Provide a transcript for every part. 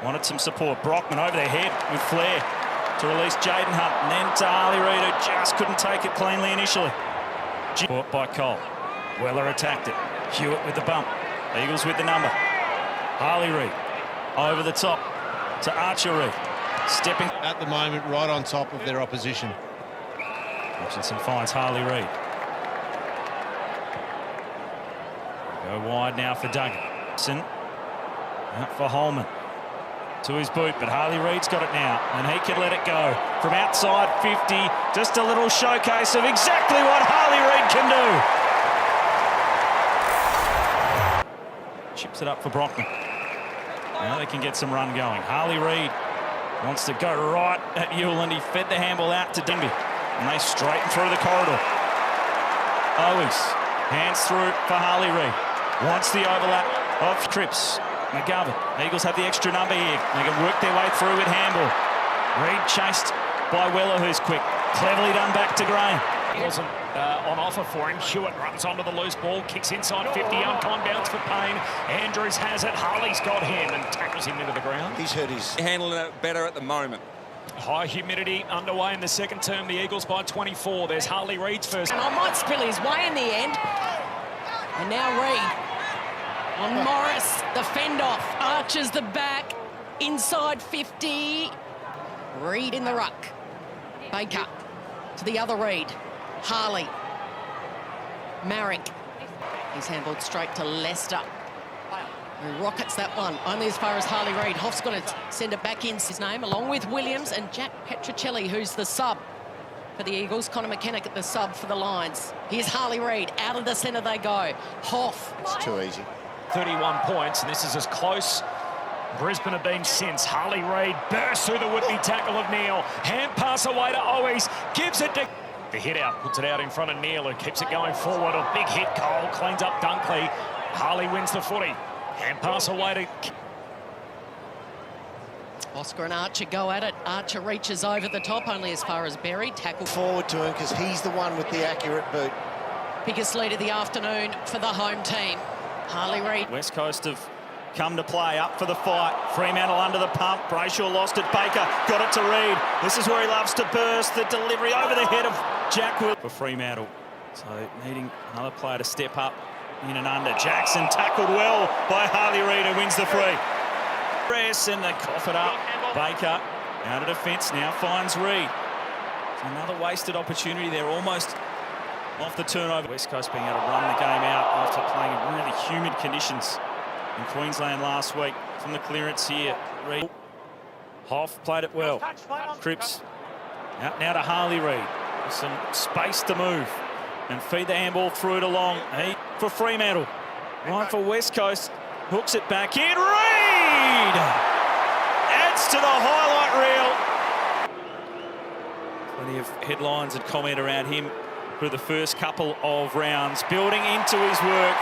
Wanted some support. Brockman over their head with flair to release Jaden Hunt. And then to Harley Reid, who just couldn't take it cleanly initially. Caught by Cole. Weller attacked it. Hewitt with the bump. Eagles with the number. Harley Reid over the top to Archer Reid. Stepping at the moment right on top of their opposition. Hutchinson finds Harley Reid. Go wide now for Duggan. Out for Holman. To his boot, but Harley Reid's got it now, and he can let it go. From outside 50, just a little showcase of exactly what Harley Reid can do. Chips it up for Brockman. Now they can get some run going. Harley Reid wants to go right at Ewell, and he fed the handball out to Dimby. And they straighten through the corridor. Owens, hands through for Harley Reid. Wants the overlap of Cripps. McGovern. Eagles have the extra number here. They can work their way through with handball. Reid chased by Weller, who's quick. Cleverly done back to Graham. Wasn't on offer for him. Hewitt runs onto the loose ball, kicks inside 50, uncon bounce for Payne. Andrews has it. Harley's got him and tackles him into the ground. He's hurt his handling it better at the moment. High humidity underway in the second term. The Eagles by 24. There's Harley Reid's first. And I might spill his way in the end. And now Reid on Morris, the fend off. Archers the back, inside 50. Reid in the ruck. Baker to the other Reid. Harley. Marrick. He's handballed straight to Lester. Who rockets that one, only as far as Harley Reid. Hoff's going to send it back in his name, along with Williams and Jack Petrocelli, who's the sub for the Eagles. Connor McKenna at the sub for the Lions. Here's Harley Reid. Out of the centre they go. Hoff. It's too easy. 31 points, and this is as close Brisbane have been since. Harley Reid bursts through the would-be tackle of Neal. Hand pass away to Owies. Gives it to... The hit out, puts it out in front of Neal, who keeps it going forward. A big hit, Cole cleans up Dunkley. Harley wins the footy. Hand pass away to... Oscar and Archer go at it. Archer reaches over the top, only as far as Berry. Tackle Forward to him because he's the one with the accurate boot. Biggest lead of the afternoon for the home team. Harley Reid. West Coast have come to play, up for the fight. Fremantle under the pump. Brayshaw lost it. Baker got it to Reid. This is where he loves to burst. The delivery over the head of Jack Will for Fremantle. So needing another player to step up in and under. Jackson tackled well by Harley Reid, who wins the free. Press and they cough it up. Baker out of defence now finds Reid. It's another wasted opportunity there, almost off the turnover. West Coast being able to run the game out after playing in really humid conditions in Queensland last week. From the clearance here, Reid. Hoff played it well. Cripps out now to Harley Reid. With some space to move and feed the handball through it along. For Fremantle. Right for West Coast. Hooks it back in. Reid adds to the highlight reel. Plenty of headlines and comment around him through the first couple of rounds. Building into his work.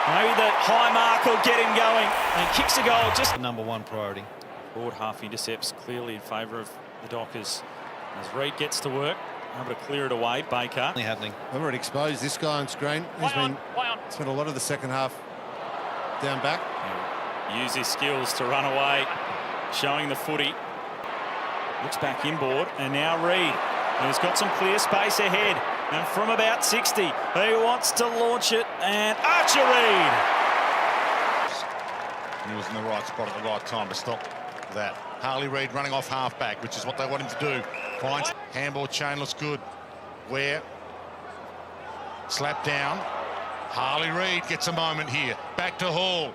Maybe the high mark will get him going. And kicks a goal. Just The #1 priority. Broad half intercepts clearly in favour of the Dockers. As Reid gets to work, able to clear it away. Baker. Happening. I've already exposed this guy on screen. He's spent a lot of the second half down back. Use his skills to run away, showing the footy. Looks back inboard, and now Reid, who's got some clear space ahead. And from about 60, he wants to launch it, and Archer Reid. He was in the right spot at the right time to stop that. Harley Reid running off half-back, which is what they want him to do. Finds handball chain, looks good. Where? Slap down. Harley Reid gets a moment here. Back to Hall.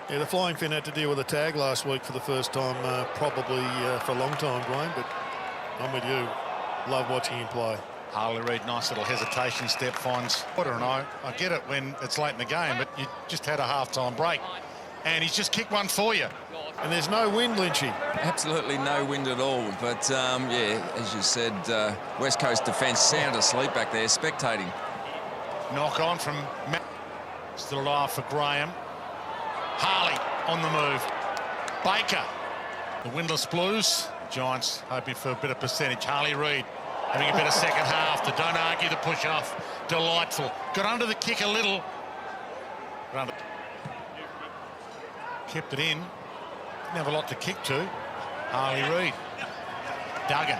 Yeah, the Flying Fin had to deal with a tag last week for the first time, probably for a long time, Dwayne, but I'm with you. Love watching him play. Harley Reid, nice little hesitation step, finds Potter, and I get it when it's late in the game, but you just had a half-time break. And he's just kicked one for you. And there's no wind, Lynchy. Absolutely no wind at all. But, yeah, as you said, West Coast defence sound asleep back there, spectating. Knock on from Matt. Still alive for Graham. Harley on the move. Baker. The windless Blues. Giants hoping for a bit of percentage. Harley Reid having a better second half. They don't argue the push-off. Delightful. Got under the kick a little. Kept it in. Didn't have a lot to kick to. Harley Reid. Duggan.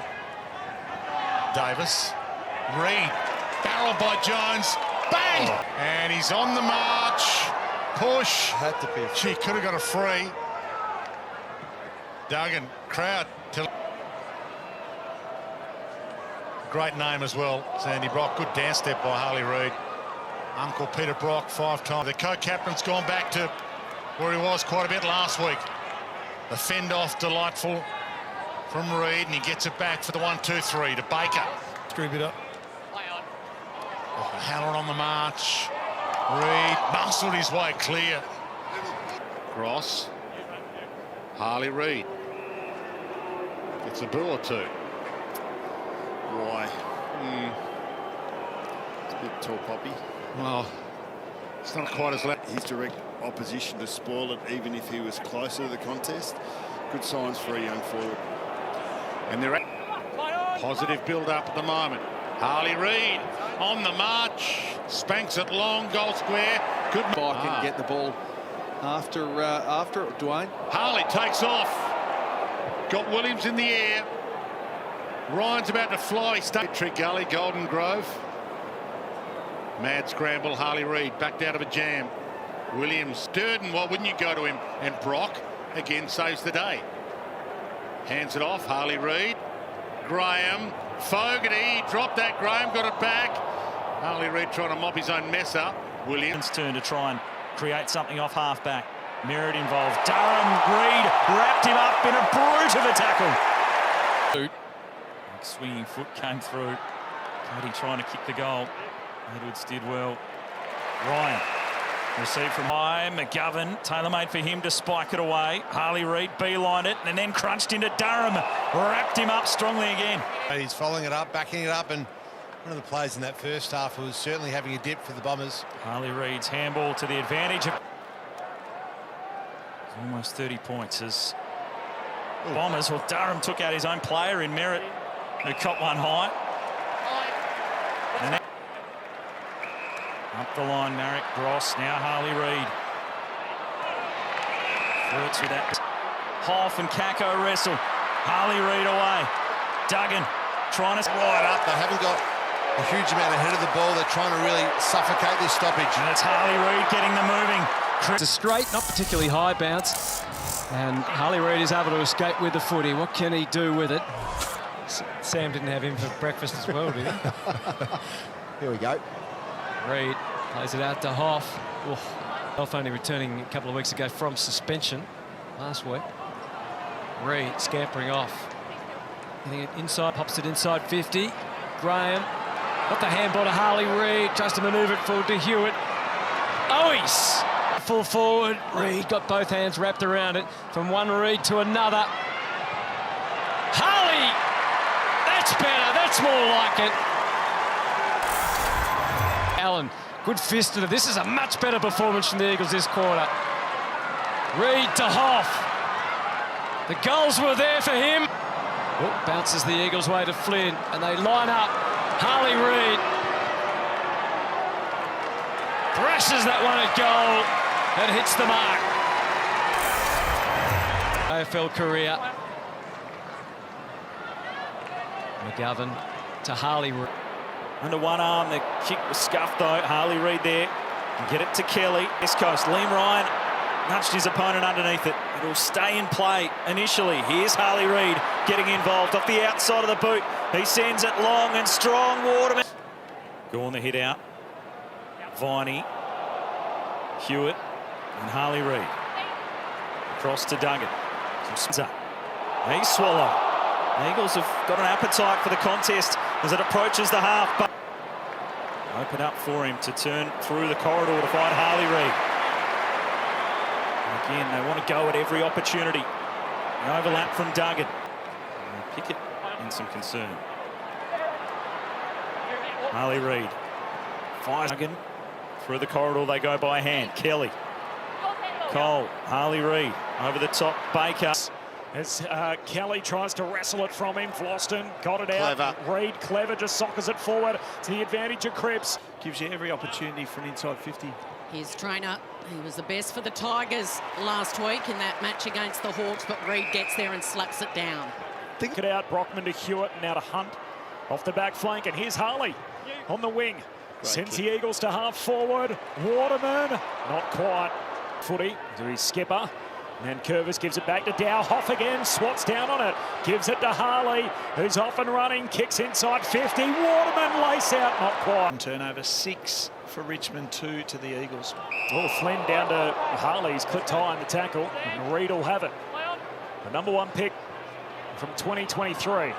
Davis. Reid. Barrel by Jones. Bang! Oh. And he's on the march. Push. Had to be. She could have got a free. Duggan. Crowd. Great name as well, Sandy Brock. Good dance step by Harley Reid. Uncle Peter Brock 5 times. The co-captain's gone back to where he was quite a bit last week. The fend off delightful from Reid, and he gets it back for the 1-2-3 to Baker. Scream it up. Oh, Howard on the march. Reid muscled his way clear. Cross. Harley Reid. Gets a boo or two. Why? It's a bit tall, Poppy. Well, it's not quite as loud. His direct opposition to spoil it, even if he was closer to the contest. Good signs for a young forward. And they're positive build-up at the moment. Harley Reid on the march. Spanks it long, goal square. Good back and get the ball after Dwayne. Harley takes off. Got Williams in the air. Ryan's about to fly. Trick Gully, Golden Grove. Mad scramble, Harley Reid backed out of a jam. Williams, Durden, why wouldn't you go to him? And Brock again saves the day. Hands it off, Harley Reid. Graham, Fogarty, dropped that, Graham got it back. Harley Reid trying to mop his own mess up. Williams' turn to try and create something off half-back. Merritt involved. Durham, Reid wrapped him up in a brute of a tackle. Swinging foot came through. Cody trying to kick the goal. Edwards did well. Ryan received from high. McGovern, tailor-made for him to spike it away. Harley Reid beelined it and then crunched into Durham. Wrapped him up strongly again. He's following it up, backing it up, and one of the players in that first half was certainly having a dip for the Bombers. Harley Reid's handball to the advantage of almost 30 points as Bombers. Well, Durham took out his own player in Merritt, who caught one high. And then up the line, Marek Gross, now Harley Reid. Flirts with that. Hoff and Kako wrestle. Harley Reid away. Duggan trying to right up. They haven't got a huge amount ahead of the ball. They're trying to really suffocate this stoppage. And it's Harley Reid getting them moving. It's a straight, not particularly high bounce. And Harley Reid is able to escape with the footy. What can he do with it? Sam didn't have him for breakfast as well, did he? Here we go. Reid plays it out to Hoff. Hoff only returning a couple of weeks ago from suspension last week. Reid scampering off. Getting it inside, pops it inside 50. Graham got the handball to Harley Reid. Tries to manoeuvre it forward to Hewitt. Owies! Full forward. Reid got both hands wrapped around it. From one Reid to another. Harley! That's better. That's more like it. Allen, good fist to it. This is a much better performance from the Eagles this quarter. Reid to Hoff. The goals were there for him. Oh, bounces the Eagles' way to Flynn, and they line up. Harley Reid thrashes that one at goal and hits the mark. AFL career. McGovern to Harley Reid. Under one arm, the kick was scuffed though. Harley Reid there. Get it to Kelly. West Coast. Liam Ryan nudged his opponent underneath it. It'll stay in play initially. Here's Harley Reid getting involved off the outside of the boot. He sends it long and strong. Waterman. Go on the hit out. Viney, Hewitt, and Harley Reid. Across to Duggan. He's swallowed. The Eagles have got an appetite for the contest as it approaches the half. But open up for him to turn through the corridor to find Harley Reid. Again, they want to go at every opportunity. An overlap from Duggan. Pickett in some concern. Harley Reid fires Duggan. Through the corridor they go by hand. Kelly. Cole. Harley Reid. Over the top. Baker. As Kelly tries to wrestle it from him. Floston got it out. Clever. Reid clever, just sockers it forward to the advantage of Cripps. Gives you every opportunity for an inside 50. His trainer He was the best for the Tigers last week in that match against the Hawks, but Reid gets there and slaps it down. Think it out, Brockman to Hewitt, and now to Hunt off the back flank, and here's Harley on the wing. Sends the Eagles to half forward. Waterman, not quite. Footy to his skipper. And then Curvis gives it back to Dow. Hoff again, swats down on it. Gives it to Harley, who's off and running. Kicks inside 50. Waterman lace out, not quite. Turnover 6 for Richmond, 2 to the Eagles. Oh, Flynn down to Harley. He's clipped high in the tackle. And Reid will have it. The #1 pick from 2023.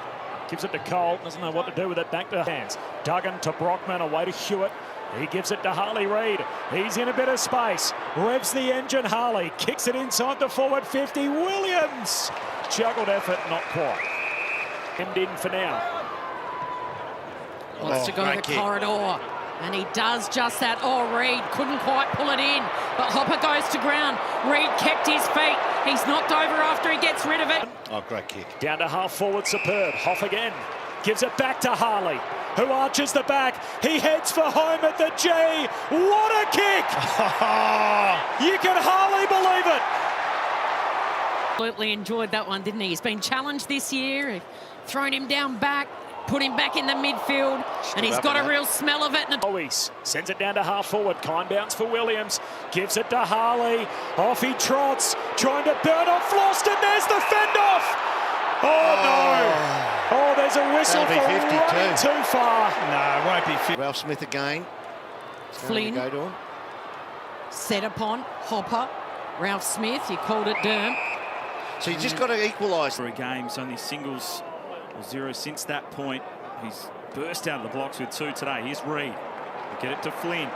Gives it to Cole. Doesn't know what to do with it. Back to hands. Duggan to Brockman. Away to Hewitt. He gives it to Harley Reid. He's in a bit of space. Revs the engine. Harley kicks it inside the forward 50. Williams. Juggled effort. Not quite. Hemmed in for now. Wants to go to the corridor. And he does just that. Oh, Reid couldn't quite pull it in. But Hopper goes to ground. Reid kept his feet. He's knocked over after he gets rid of it. Oh, great kick. Down to half forward, superb. Hoff again. Gives it back to Harley, who arches the back. He heads for home at the G. What a kick! You can hardly believe it. Absolutely enjoyed that one, didn't he? He's been challenged this year. Thrown him down back. Put him back in the midfield, and he's got a real smell of it. Owies sends it down to half forward. Kind bounce for Williams. Gives it to Harley. Off he trots, trying to burn off Flost, and there's the fend off. Oh, no. Oh, there's a whistle for running too far. No, it won't be 50. Ralph Smith again. Flynn. Go to him. Set upon Hopper. Ralph Smith, he called it Durham. So you just got to equalise. For a game, it's only singles or zero since that point. He's burst out of the blocks with 2 today. Here's Reid. Get it to Flynn.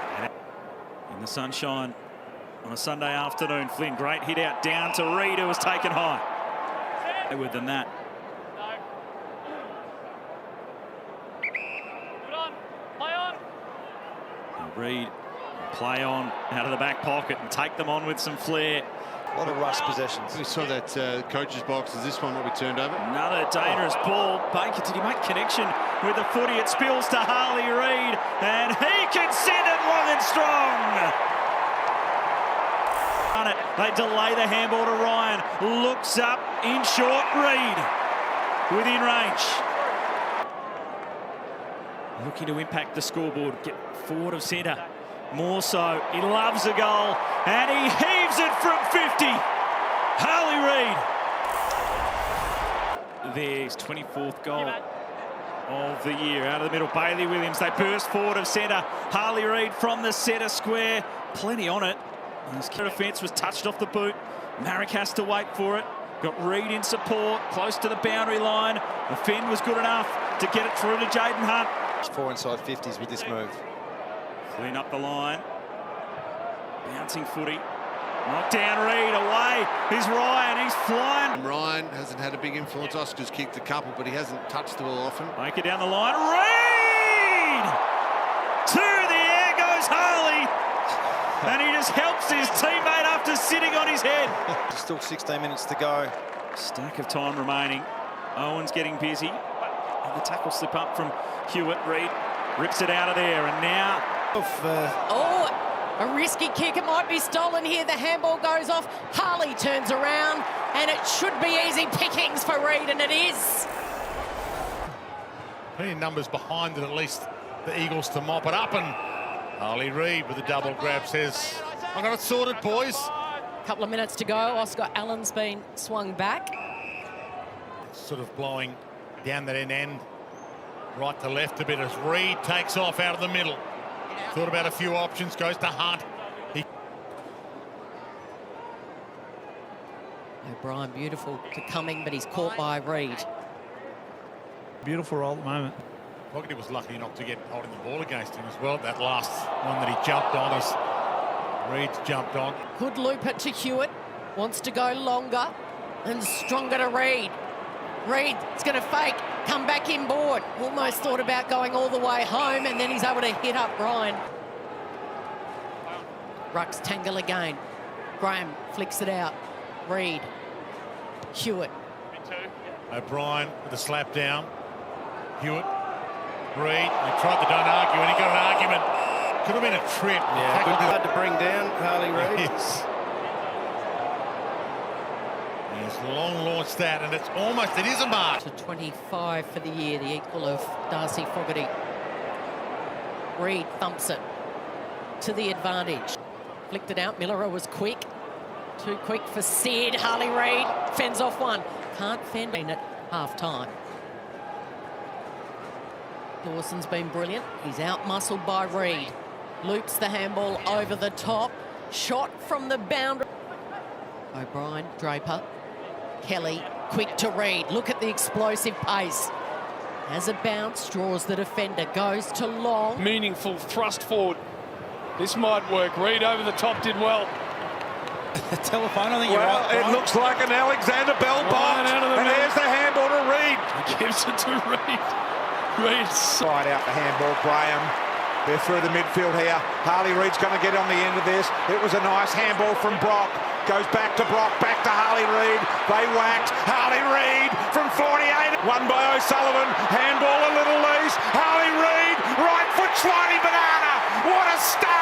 In the sunshine on a Sunday afternoon. Flynn, great hit out down to Reid, who was taken high. More than that. And Reid play on out of the back pocket and take them on with some flair. A lot of rush possessions. We saw that coach's box. Is this one what we turned over? Another dangerous ball. Baker, did he make connection with the footy? It spills to Harley Reid, and he can send it long and strong. They delay the handball to Ryan. Looks up in short. Reid within range. Looking to impact the scoreboard. Get forward of centre. More so. He loves a goal, and he heaves it from 50. Harley Reid. There's 24th goal of the year out of the middle. Bailey Williams. They burst forward of centre. Harley Reid from the centre square. Plenty on it. His defence was touched off the boot. Marrick has to wait for it. Got Reid in support, close to the boundary line. The fend was good enough to get it through to Jaden Hunt. 4 inside 50s with this move. Clean up the line. Bouncing footy. Knocked down Reid, away. Here's Ryan, he's flying. Ryan hasn't had a big influence. Oscar's kicked a couple, but he hasn't touched the ball often. Make it down the line. Reid! To the air goes Harley. And he just helps his teammate after sitting on his head. Still 16 minutes to go. Stack of time remaining. Owen's getting busy. And the tackle slip up from Hewitt. Reid rips it out of there, and now... Oh, a risky kick. It might be stolen here. The handball goes off. Harley turns around, and it should be easy pickings for Reid, and it is. Plenty of numbers behind it, at least the Eagles to mop it up, and Harley Reid with a double grab says, I got it sorted, boys. A couple of minutes to go. Oscar Allen's been swung back. Sort of blowing down that end, right to left a bit as Reid takes off out of the middle. Thought about a few options, goes to Hunt. O'Brien beautiful to Cumming, but he's caught by Reid. Beautiful roll at the moment. Fogarty was lucky not to get holding the ball against him as well. That last one that he jumped on as Reid's jumped on. Good loop it to Hewitt. Wants to go longer and stronger to Reid. Reid is going to fake, come back inboard. Almost thought about going all the way home, and then he's able to hit up Ryan. Rucks tangle again. Graham flicks it out. Reid. Hewitt. O'Brien with a slap down. Hewitt. Reid. He tried to don't argue, and he got an argument. Could have been a trip. Yeah, hard to bring down Harley Reid. Yes. Yes, long launched that, and it's almost, it is a mark. To 25 for the year, the equal of Darcy Fogarty. Reid thumps it to the advantage. Flicked it out, Miller was quick. Too quick for Sid. Harley Reid fends off one. Can't fend in at half-time. Dawson's been brilliant. He's out-muscled by Reid. Loops the handball over the top. Shot from the boundary. O'Brien, Draper, Kelly, quick to Reid. Look at the explosive pace. Has a bounce, draws the defender, goes to long. Meaningful thrust forward. This might work. Reid over the top did well. The telephone, I think well, you're right. It looks like an Alexander Bell box. And there's the handball to Reid. He gives it to Reid. Reid's right out the handball, Graham. They're through the midfield here. Harley Reid's going to get on the end of this. It was a nice handball from Brock. Goes back to Brock, back to Harley Reid. They whacked Harley Reid from 48. Won by O'Sullivan. Handball a little loose. Harley Reid, right foot sliding banana. What a star!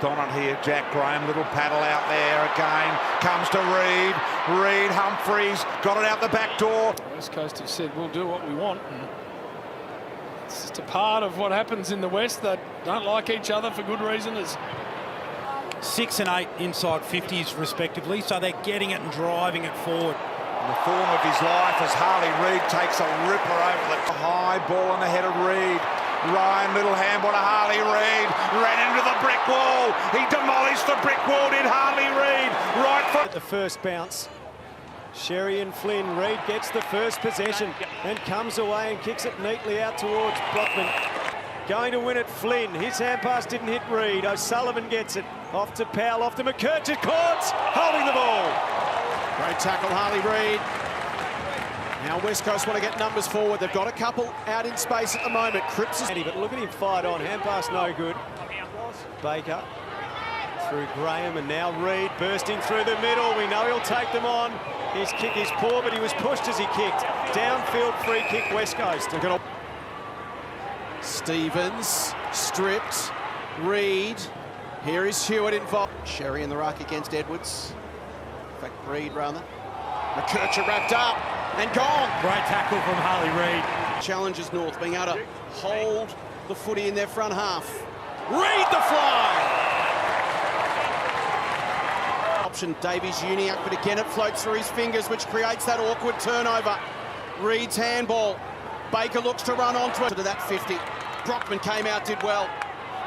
On it here, Jack Graham, little paddle out there again. Comes to Reid. Reid, Humphreys, got it out the back door. West Coast have said we'll do what we want. It's just a part of what happens in the West. They don't like each other for good reason. 6 and 8 inside 50s respectively, so they're getting it and driving it forward. In the form of his life as Harley Reid takes a ripper over the high ball on the head of Reid. Ryan, little handball to Harley Reid. Ran into the brick wall. He demolished the brick wall, did Harley Reid. Right foot. The first bounce. Sherry and Flynn. Reid gets the first possession and comes away and kicks it neatly out towards Brockman. Going to win it, Flynn. His hand pass didn't hit Reid. O'Sullivan gets it. Off to Powell, off to McKercher. Courts holding the ball. Great tackle, Harley Reid. Now West Coast want to get numbers forward. They've got a couple out in space at the moment. Cripps is... But look at him fight on. Hand pass no good. Baker through Graham and now Reid bursting through the middle. We know he'll take them on. His kick is poor, but he was pushed as he kicked. Downfield free kick, West Coast. Stevens stripped. Reid. Here is Hewitt involved. Sherry in the ruck against Edwards. In fact, Reid rather. McKercher wrapped up and gone. Great tackle from Harley Reid. Challenges North being able to hold the footy in their front half. Reid the fly. Option Davies Uniac, but again it floats through his fingers, which creates that awkward turnover. Reid's handball. Baker looks to run onto it to that 50. Brockman came out, did well.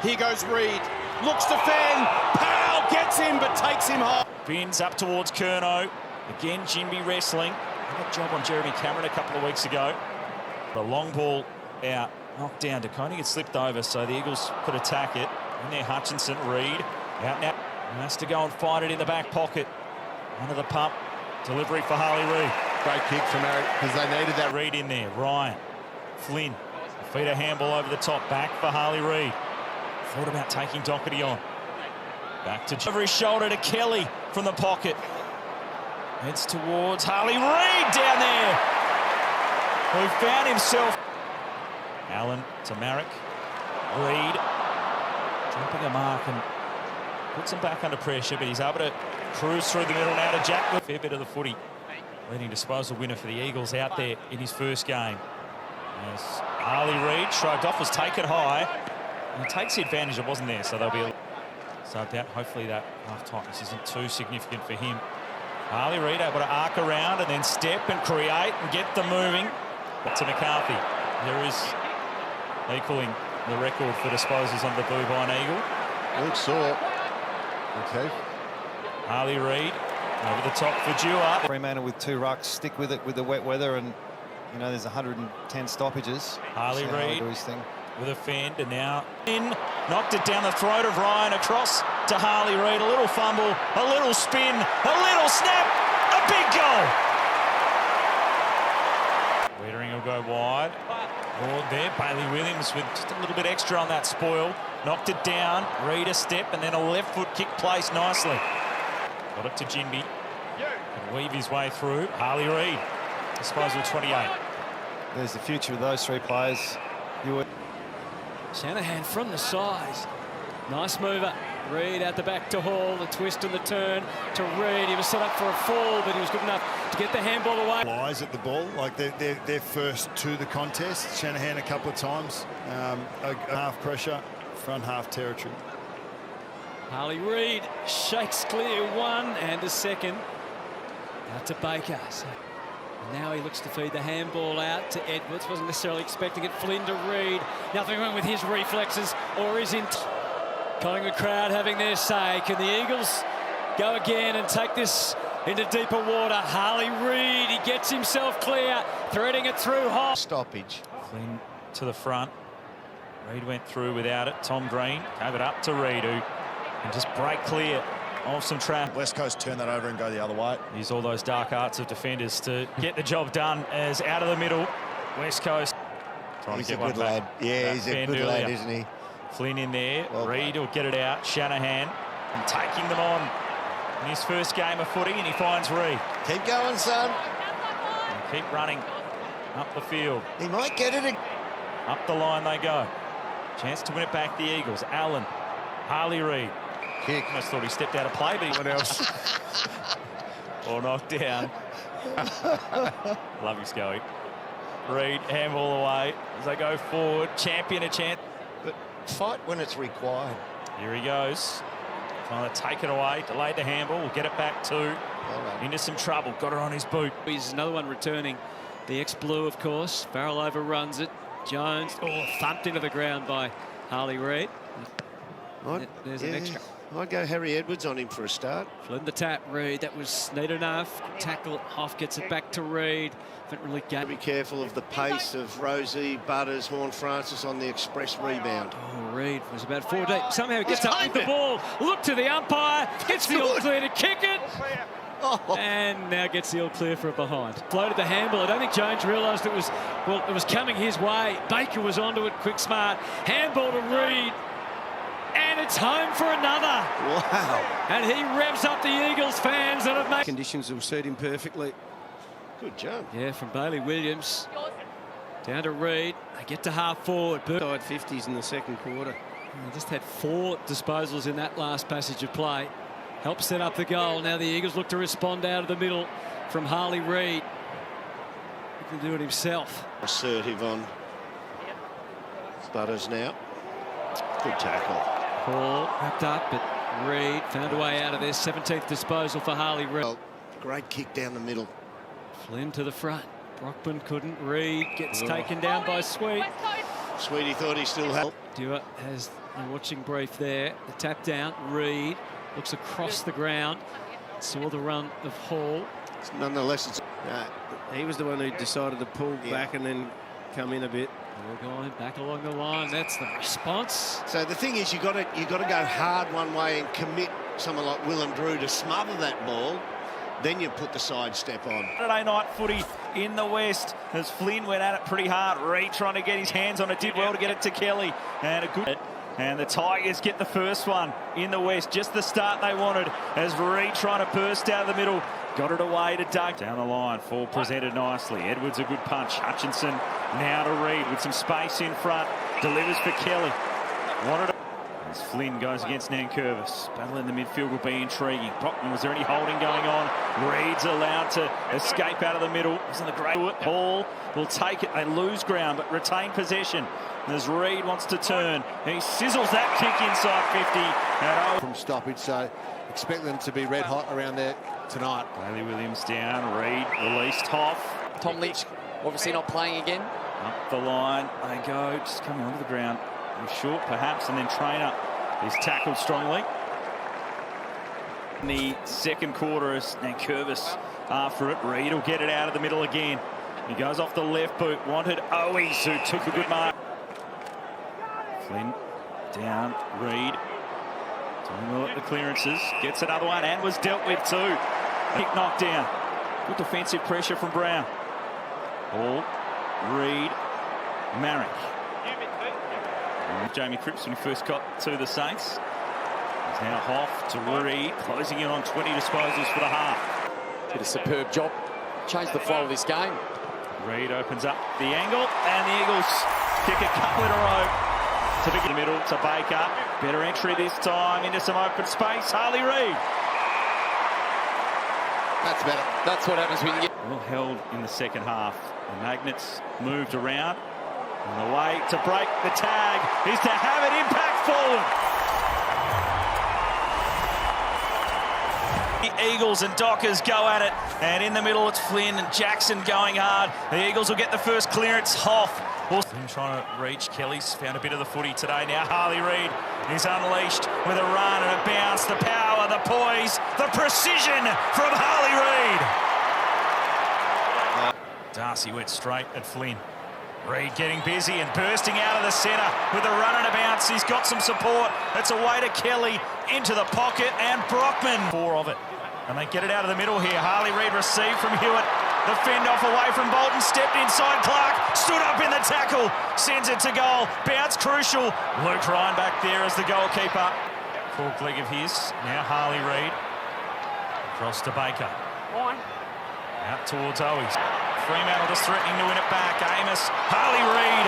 Here goes Reid. Looks to fend. Powell gets him, but takes him home. Bins up towards Curnow. Again, Jinby wrestling. Good job on Jeremy Cameron a couple of weeks ago. The long ball out, knocked down. DeConey had slipped over, so the Eagles could attack it. In there, Hutchinson, Reid. Out now. He has to go and find it in the back pocket. Under the pump. Delivery for Harley Reid. Great kick from Eric because they needed that. Reid in there. Ryan. Flynn. Feed a handball over the top. Back for Harley Reid. Thought about taking Doherty on. Back to over his shoulder to Kelly from the pocket. Heads towards Harley Reid down there. Who found himself. Allen to Marek. Reid dropping a mark and puts him back under pressure, but he's able to cruise through the middle now to Jack. A fair bit of the footy. Leading disposal winner for the Eagles out there in his first game. As Harley Reid shrugged off, was taken high. And he takes the advantage it wasn't there, so they'll be subbed out. Hopefully that half-tightness isn't too significant for him. Harley Reid able to arc around and then step and create and get them moving. But to McCarthy. There is equaling the record for disposals on the Bovine Eagle. Looks sore. Okay. Harley Reid over the top for Dewar. Fremantle with 2 rucks, stick with it with the wet weather, and you know there's 110 stoppages. Harley Reid do his thing with a fend, and now in, knocked it down the throat of Ryan across to Harley Reid. A little fumble, a little spin, a little snap, a big goal. Wiedering will go wide. Oh, there, Bailey Williams with just a little bit extra on that spoil. Knocked it down, Reid a step, and then a left foot kick placed nicely. Got it to Jinby. Can weave his way through. Harley Reid, disposal 28. There's the future of those 3 players. Shanahan from the size. Nice mover. Reid out the back to Hall, the twist and the turn to Reid. He was set up for a fall, but he was good enough to get the handball away. Eyes at the ball, like they're first to the contest. Shanahan a couple of times, half pressure, front half territory. Harley Reid shakes clear one and a second. Out to Baker. So now he looks to feed the handball out to Edwards. Wasn't necessarily expecting it. Flynn to Reid. Nothing wrong with his reflexes or his Collingwood crowd having their say. Can the Eagles go again and take this into deeper water? Harley Reid, he gets himself clear, threading it through high. Stoppage. Flynn to the front. Reid went through without it. Tom Green gave it up to Reid, who can just break clear of some traffic. West Coast turn that over and go the other way. Use all those dark arts of defenders to get the job done. As out of the middle, West Coast trying He's to get a good one back. lad. Yeah, he's a good lad, isn't he? Flynn in there. Well Reid will get it out. Shanahan and taking them on in his first game of footy, and he finds Reid. Keep going, son. And keep running up the field. He might get it. Up the line they go. Chance to win it back, the Eagles. Allen, Harley Reid. Kick. Almost thought he stepped out of play, but he else. Or knocked down. Love you, Scully. Reid, handball away as they go forward. Champion a chance. But fight when it's required. Here he goes. Trying to take it away. Delayed the handball. Will get it back too. Into some trouble. Got it on his boot. He's another one returning. The ex-Blue, of course. Farrell overruns it. Jones, thumped into the ground by Harley Reid. There's an extra. I'd go Harry Edwards on him for a start. Flynn the tap, Reid. That was neat enough. Tackle, Hoff gets it back to Reid. Haven't really got. Be careful of the pace of Rosie, Butters, Horne-Francis on the express rebound. Oh, Reid was about 4 deep. Somehow he gets up with the ball. Look to the umpire. Gets the all clear to kick it. And now gets the all clear for a behind. Floated the handball. I don't think Jones realised it was, well, it was coming his way. Baker was onto it, quick, smart. Handball to Reid. And it's home for another. Wow. And he revs up the Eagles fans that have made... Conditions will suit him perfectly. Good job. Yeah, from Bailey Williams. Down to Reid. They get to half forward. Side 50s in the second quarter. They just had 4 disposals in that last passage of play. Helps set up the goal. Now the Eagles look to respond out of the middle from Harley Reid. He can do it himself. Assertive on Butters now. Good tackle. Ball wrapped up, but Reid found a way out of this. 17th disposal for Harley Reid. Well, great kick down the middle. Flynn to the front. Brockman couldn't. Reid gets taken down by Sweet. Sweetie thought he still had. Dewar has a watching brief there. The tap down. Reid looks across the ground. Saw the run of Hall. Nonetheless, it's he was the one who decided to pull back and then come in a bit. We're going back along the line. That's the response. So the thing is, you got to go hard one way and commit someone like Willem Drew to smother that ball. Then you put the side step on. Saturday night footy in the West as Flynn went at it pretty hard. Reid trying to get his hands on it, did well to get it to Kelly. And a good. And the Tigers get the first one in the West. Just the start they wanted as Reid trying to burst out of the middle. Got it away to Doug. Down the line, Fall presented nicely. Edwards a good punch. Hutchinson now to Reid with some space in front. Delivers for Kelly. Wanted it. As Flynn goes against Nankervis. Battle in the midfield will be intriguing. Brockman, was there any holding going on? Reid's allowed to escape out of the middle. Isn't a great Hall will take it. They lose ground but retain possession. As Reid wants to turn, he sizzles that kick inside 50. And from stoppage, so expect them to be red hot around there tonight. Bailey Williams down, Reid released Hoff. Tom Lynch obviously not playing again. Up the line they go, just coming onto the ground. Short perhaps, and then Trainer is tackled strongly. In the second quarter as Nankervis after it. Reid will get it out of the middle again. He goes off the left boot, wanted Owies, who took a good mark. Flynn down, Reid doing well at the clearances, gets another one and was dealt with too. Kick knocked down. Good defensive pressure from Brown. Ball, Reid, Marrick. Jamie Cripps when he first got to the Saints. He's now Hoff to Reid, closing in on 20 disposals for the half. Did a superb job. Changed the flow of this game. Reid opens up the angle, and the Eagles kick a couple in a row to the middle to Baker. Better entry this time into some open space. Harley Reid. That's better. That's what happens when you get... Well held in the second half. The Magnets moved around. And the way to break the tag is to have it impact forward. The Eagles and Dockers go at it. And in the middle it's Flynn and Jackson going hard. The Eagles will get the first clearance. Hoff. Flynn trying to reach. Kelly's found a bit of the footy today. Now Harley Reid is unleashed with a run and a bounce. The power, the poise, the precision from Harley Reid. Darcy went straight at Flynn. Reid getting busy and bursting out of the centre with a run and a bounce. He's got some support. It's away to Kelly into the pocket and Brockman. 4 of it. And they get it out of the middle here. Harley Reid received from Hewitt. The fend off away from Bolton. Stepped inside Clark. Stood up in the tackle. Sends it to goal. Bounce crucial. Luke Ryan back there as the goalkeeper. Fork leg of his. Now Harley Reid. Across to Baker. Out towards Owies. Fremantle just threatening to win it back. Amos. Harley Reid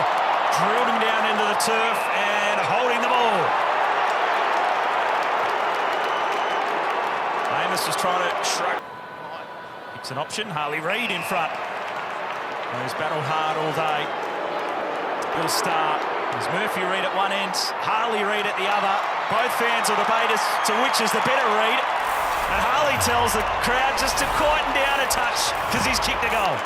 drilled him down into the turf and holding the ball. Amos was trying to shrug. It's an option. Harley Reid in front. He's battled hard all day. He'll start. There's Murphy Reid at one end, Harley Reid at the other. Both fans will debate as to which is the better Reid. And Harley tells the crowd just to quieten down a touch because he's kicked a goal.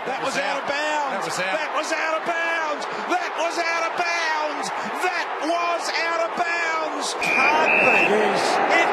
That was out of bounds. That was out of bounds. That was out of bounds. That was out of bounds. Can't be. It